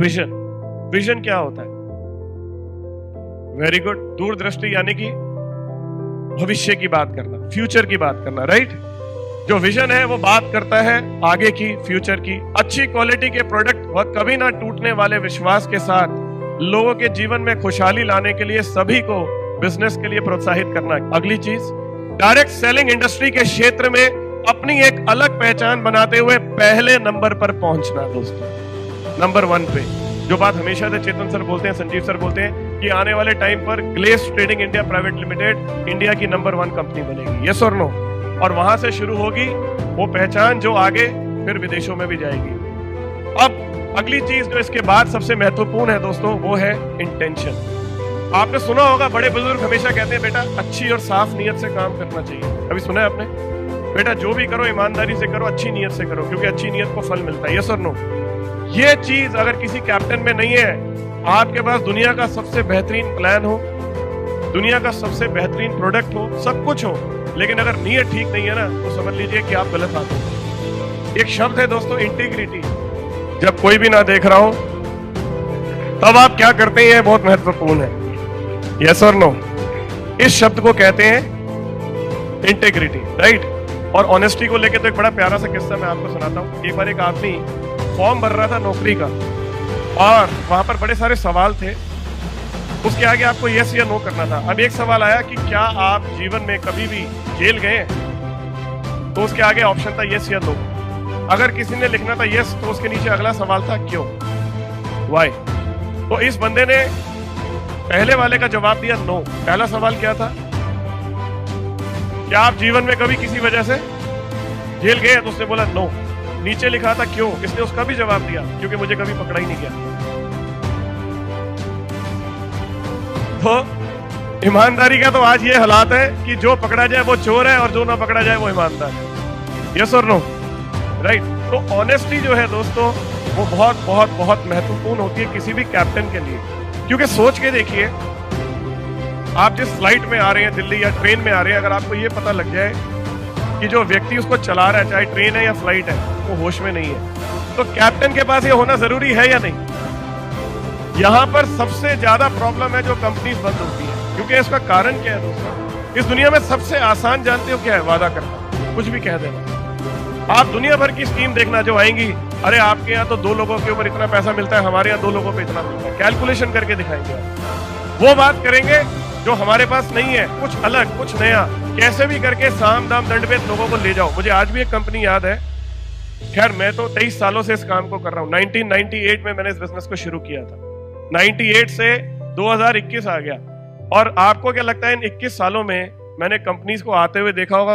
Vision. Vision क्या होता है? वेरी गुड, दूरदृष्टि, यानी कि भविष्य की बात करना, फ्यूचर की बात करना, राइट। जो विजन है वो बात करता है आगे की, फ्यूचर की। अच्छी क्वालिटी के प्रोडक्ट व कभी ना टूटने वाले विश्वास के साथ लोगों के जीवन में खुशहाली लाने के लिए सभी को बिजनेस के लिए प्रोत्साहित करना। अगली चीज, डायरेक्ट सेलिंग इंडस्ट्री के क्षेत्र में अपनी एक अलग पहचान बनाते हुए पहले नंबर पर पहुंचना। दोस्तों, नंबर 1 पे जो बात हमेशा से चेतन सर बोलते हैं, संजीव सर बोलते हैं कि आने वाले टाइम पर glace trading India private limited India की नंबर 1 कंपनी बनेगी। यस और नो? और वहां से शुरू होगी वो पहचान जो आगे फिर विदेशों में भी जाएगी। अब अगली चीज जो इसके बाद सबसे महत्वपूर्ण है दोस्तों, वो है इंटेंशन। आपने सुना होगा, बड़े बुजुर्ग हमेशा कहते हैं बेटा अच्छी और साफ नीयत से काम करना चाहिए। कभी सुना है आपने? बेटा जो भी करो ईमानदारी से करो, अच्छी नीयत से करो, क्योंकि अच्छी नीयत को फल मिलता है। यस और नो? ये चीज अगर किसी कैप्टन में नहीं है, आपके पास दुनिया का सबसे बेहतरीन प्लान हो, दुनिया का सबसे बेहतरीन प्रोडक्ट हो, सब कुछ हो, लेकिन अगर नीयत ठीक नहीं है ना, तो समझ लीजिए कि आप गलत आदमी हैं। एक शब्द है दोस्तों, इंटीग्रिटी। जब कोई भी ना देख रहा हो तब आप क्या करते हैं, बहुत महत्वपूर्ण है। यस और नो? इस शब्द को कहते हैं इंटीग्रिटी, राइट। और ऑनेस्टी को लेके तो एक बड़ा प्यारा सा किस्सा मैं आपको सुनाता हूँ। एक बार एक आदमी फॉर्म भर रहा था नौकरी का, और वहां पर बड़े सारे सवाल थे। उसके आगे आपको यस या नो करना था। अब एक सवाल आया कि क्या आप जीवन में कभी भी जेल गए? तो उसके आगे ऑप्शन था यस या नो। अगर किसी ने लिखना था यस, तो उसके नीचे अगला सवाल था क्यों, व्हाई। तो इस बंदे ने पहले वाले का जवाब दिया नो। पहला सवाल क्या था? क्या आप जीवन में कभी किसी वजह से जेल गए? तो उसने बोला नो। नीचे लिखा था क्यों, इसने उसका भी जवाब दिया क्योंकि मुझे कभी पकड़ा ही नहीं गया। तो ईमानदारी का तो आज ये हालात है कि जो पकड़ा जाए वो चोर है और जो ना पकड़ा जाए वो ईमानदार है। यस और नो? राइट। तो ऑनेस्टी जो है दोस्तों, वो बहुत बहुत बहुत महत्वपूर्ण होती है किसी भी कैप्टन के लिए। क्योंकि सोच के देखिए, आप जिस फ्लाइट में आ रहे हैं, दिल्ली या ट्रेन में आ रहे हैं, अगर आपको ये पता लग जाए कि जो व्यक्ति उसको चला रहा है, चाहे ट्रेन है या फ्लाइट है, वो होश में नहीं है, तो कैप्टन के पास ये होना जरूरी है या नहीं? यहां पर सबसे ज्यादा प्रॉब्लम है जो कंपनीज बंद होती है। क्योंकि इसका कारण क्या है दोस्तों? इस दुनिया में सबसे आसान जानते हो क्या है? वादा करना, कुछ भी कह देना। आप दुनिया भर की स्कीम देखना जो आएंगी, अरे आपके यहाँ तो 2 लोगों के ऊपर इतना पैसा मिलता है, हमारे यहाँ 2 लोगों पे इतना मिलता है, कैलकुलेशन करके दिखाएंगे। वो बात करेंगे जो हमारे पास नहीं है, कुछ अलग, कुछ नया, कैसे भी करके साम दाम दंड भेद लोगों को ले जाओ। मुझे आज भी एक कंपनी याद है, खैर मैं तो 23 सालों से इस काम को कर रहा हूँ। 1998 में मैंने इस बिजनेस को शुरू किया था। 98 से 2021 आ गया। और आपको क्या लगता है इन 21 सालों में मैंने कंपनीज को आते हुए देखा होगा?